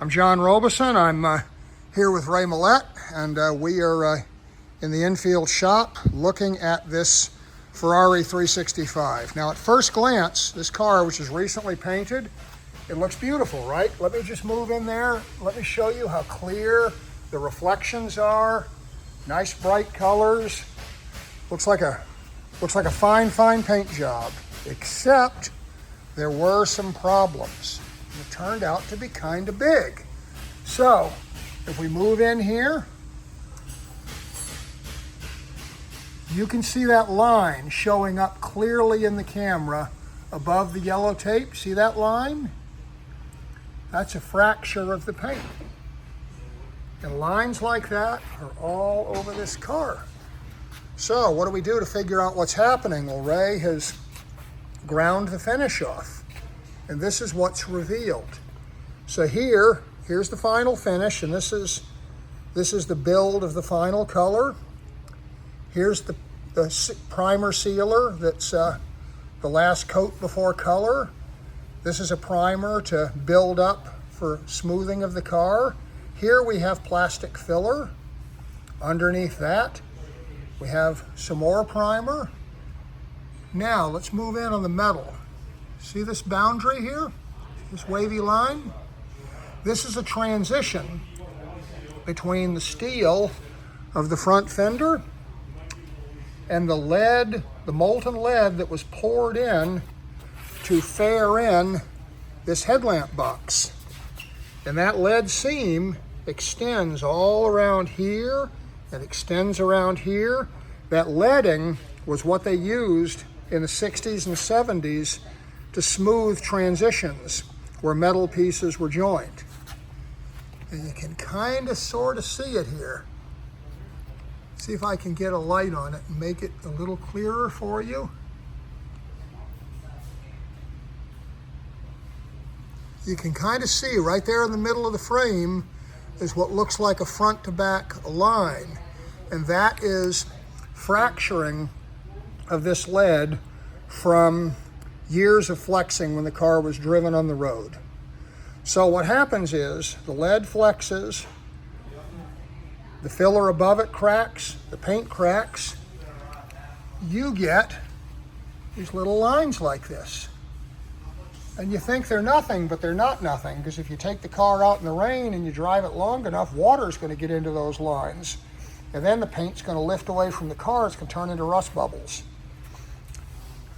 I'm John Robeson. I'm here with Ray Millette, and we are in the infield shop looking at this Ferrari 365. Now, at first glance, this car, which is recently painted, it looks beautiful, right? Let me just move in there. Let me show you how clear the reflections are. Nice bright colors. Looks like a fine paint job, except there were some problems. It turned out to be kind of big. So if we move in here, you can see that line showing up clearly in the camera above the yellow tape. See that line? That's a fracture of the paint. And lines like that are all over this car. So what do we do to figure out what's happening? Well, Ray has ground the finish off. And this is what's revealed. So here's the final finish, and this is the build of the final color. Here's the primer sealer that's the last coat before color. This is a primer to build up for smoothing of the car. Here we have plastic filler. Underneath that, we have some more primer. Now let's move in on the metal. See this boundary here? This wavy line? This is a transition between the steel of the front fender and the lead, the molten lead that was poured in to fair in this headlamp box. And that lead seam extends all around here and extends around here. That leading was what they used in the 60s and 70s to smooth transitions where metal pieces were joined. And you can kind of sort of see it here. See if I can get a light on it and make it a little clearer for you. You can kind of see right there in the middle of the frame is what looks like a front to back line. And that is fracturing of this lead from years of flexing when the car was driven on the road. So what happens is the lead flexes, the filler above it cracks, the paint cracks. You get these little lines like this. And you think they're nothing, but they're not nothing, because if you take the car out in the rain and you drive it long enough, water's going to get into those lines. And then the paint's going to lift away from the car. It's going to turn into rust bubbles.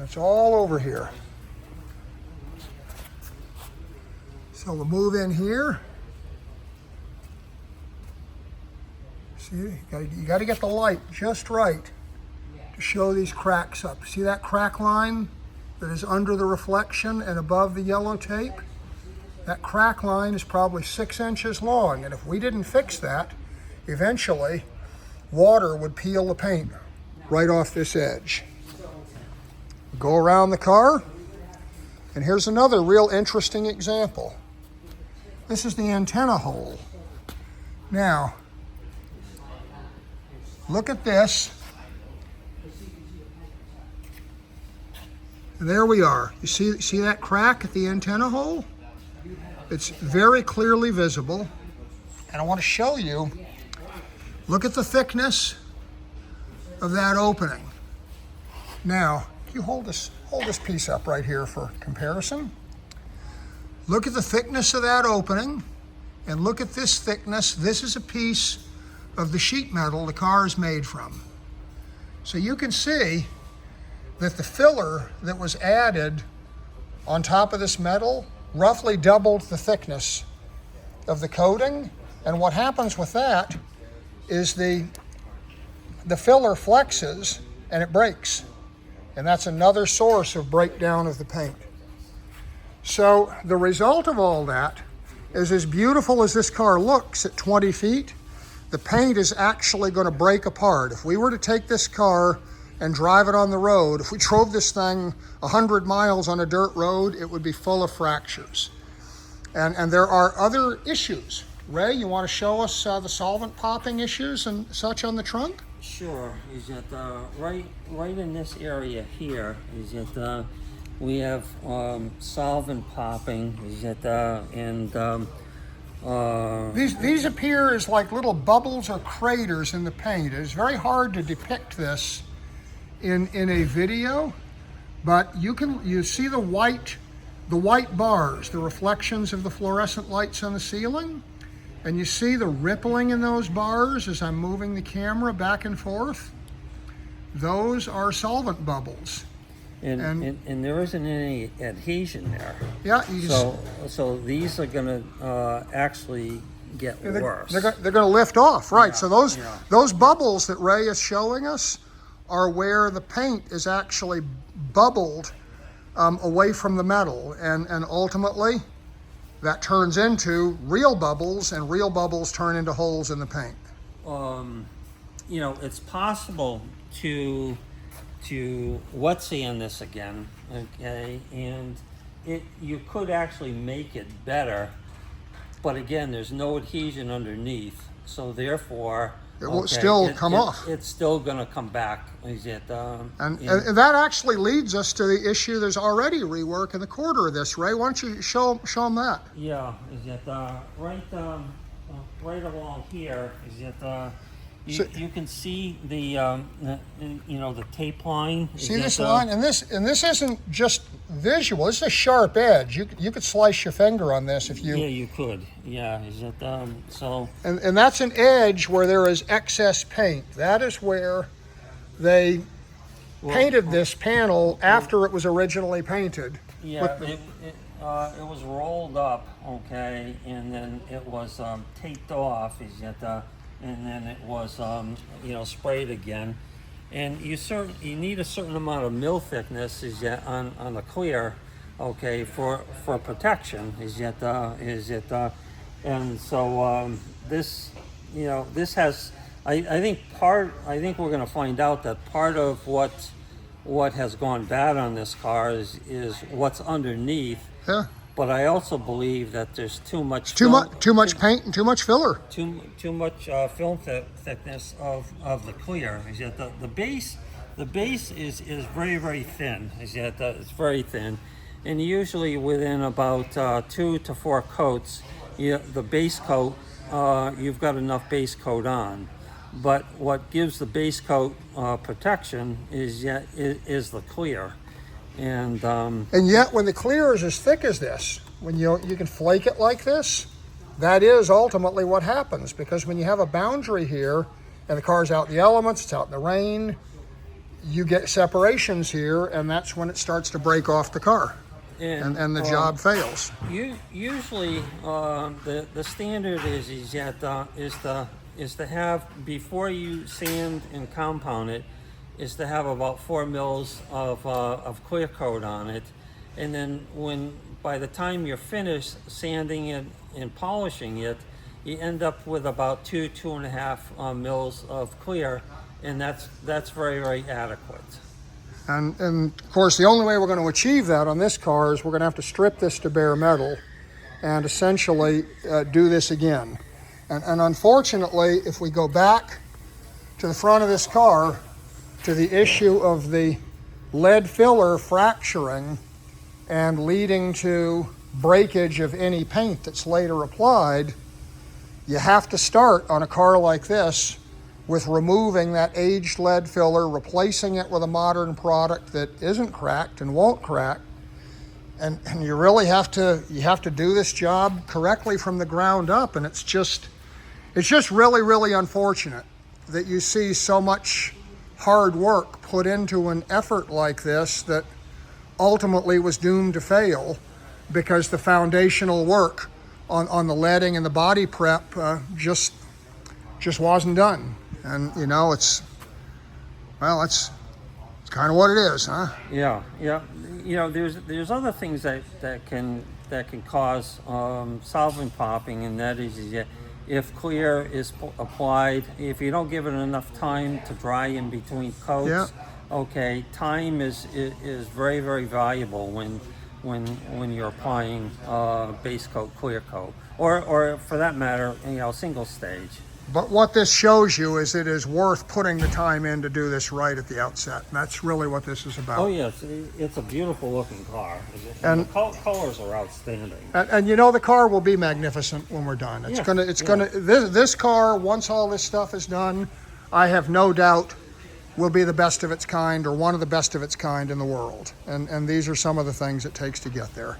It's all over here. So we'll move in here. See, you got to get the light just right to show these cracks up. See that crack line that is under the reflection and above the yellow tape? That crack line is probably 6 inches long, and if we didn't fix that, eventually water would peel the paint right off this edge. Go around the car, and here's another real interesting example. This is the antenna hole. Now, look at this. There we are. You see that crack at the antenna hole? It's very clearly visible. And I want to show you, look at the thickness of that opening. Now, you hold this piece up right here for comparison. Look at the thickness of that opening, and look at this thickness. This is a piece of the sheet metal the car is made from. So you can see that the filler that was added on top of this metal roughly doubled the thickness of the coating. And what happens with that is the filler flexes and it breaks. And that's another source of breakdown of the paint. So the result of all that is, as beautiful as this car looks at 20 feet, the paint is actually going to break apart. If we were to take this car and drive it on the road, if we drove this thing 100 miles on a dirt road, it would be full of fractures. And there are other issues. Ray, you want to show us the solvent popping issues and such on the trunk? Sure. Is that right in this area here? Is that we have solvent popping? Is that and These appear as like little bubbles or craters in the paint. It's very hard to depict this in a video, but you see the white bars, the reflections of the fluorescent lights on the ceiling, and you see the rippling in those bars as I'm moving the camera back and forth. Those are solvent bubbles. And there isn't any adhesion there. Yeah. So these are going to actually get worse. They're going to lift off, right? Yeah, So those bubbles that Ray is showing us are where the paint is actually bubbled away from the metal, and ultimately that turns into real bubbles, and real bubbles turn into holes in the paint. It's possible to wet sand this again, okay, and you could actually make it better, but again, there's no adhesion underneath, so therefore it will still come off. It's still going to come back. And that actually leads us to the issue. There's already rework in the quarter of this. Ray, why don't you show them that? Yeah, is that right along here? Is that you can see the tape line. See this line, and this isn't just visual. This is a sharp edge. You could slice your finger on this if you. Yeah, you could. Yeah, is that so? And that's an edge where there is excess paint. That is where they painted this panel after it was originally painted. Yeah, it was rolled up, okay, and then it was taped off. Is that and then it was sprayed again, and you need a certain amount of mill thickness on the clear, okay, for protection. And so this has I think we're going to find out that part of what has gone bad on this car is what's underneath. Yeah. But I also believe that there's too much paint and too much filler. Too much film thickness of the clear. Is that the base is very, very thin. Is that it's very thin, and usually within about 2 to 4 coats, the base coat, you've got enough base coat on. But what gives the base coat protection is the clear. And yet, when the clear is as thick as this, when you can flake it like this, that is ultimately what happens. Because when you have a boundary here, and the car's out in the elements, it's out in the rain, you get separations here, and that's when it starts to break off the car, and the job fails. Usually, the standard is to have, before you sand and compound it, is to have about 4 mils of clear coat on it, and then by the time you're finished sanding it and polishing it, you end up with about 2.5 mils of clear, and that's very, very adequate. And of course, the only way we're going to achieve that on this car is we're going to have to strip this to bare metal and essentially do this again. And unfortunately, if we go back to the front of this car, to the issue of the lead filler fracturing and leading to breakage of any paint that's later applied, you have to start on a car like this with removing that aged lead filler, replacing it with a modern product that isn't cracked and won't crack. And you really have to do this job correctly from the ground up. And it's just really, really unfortunate that you see so much hard work put into an effort like this that ultimately was doomed to fail because the foundational work on the leading and the body prep just wasn't done. And it's kind of what it is, huh? Yeah. There's other things that can cause solvent popping, and that is if clear is applied, if you don't give it enough time to dry in between coats. Yeah. Okay, time is very, very valuable when you're applying base coat, clear coat, or for that matter, single stage. But what this shows you is it is worth putting the time in to do this right at the outset. And that's really what this is about. Oh yes, it's a beautiful looking car, And- the colors are outstanding. And you know the car will be magnificent when we're done. It's Yeah, gonna, it's yeah. gonna. This car, once all this stuff is done, I have no doubt will be the best of its kind or one of the best of its kind in the world. And these are some of the things it takes to get there.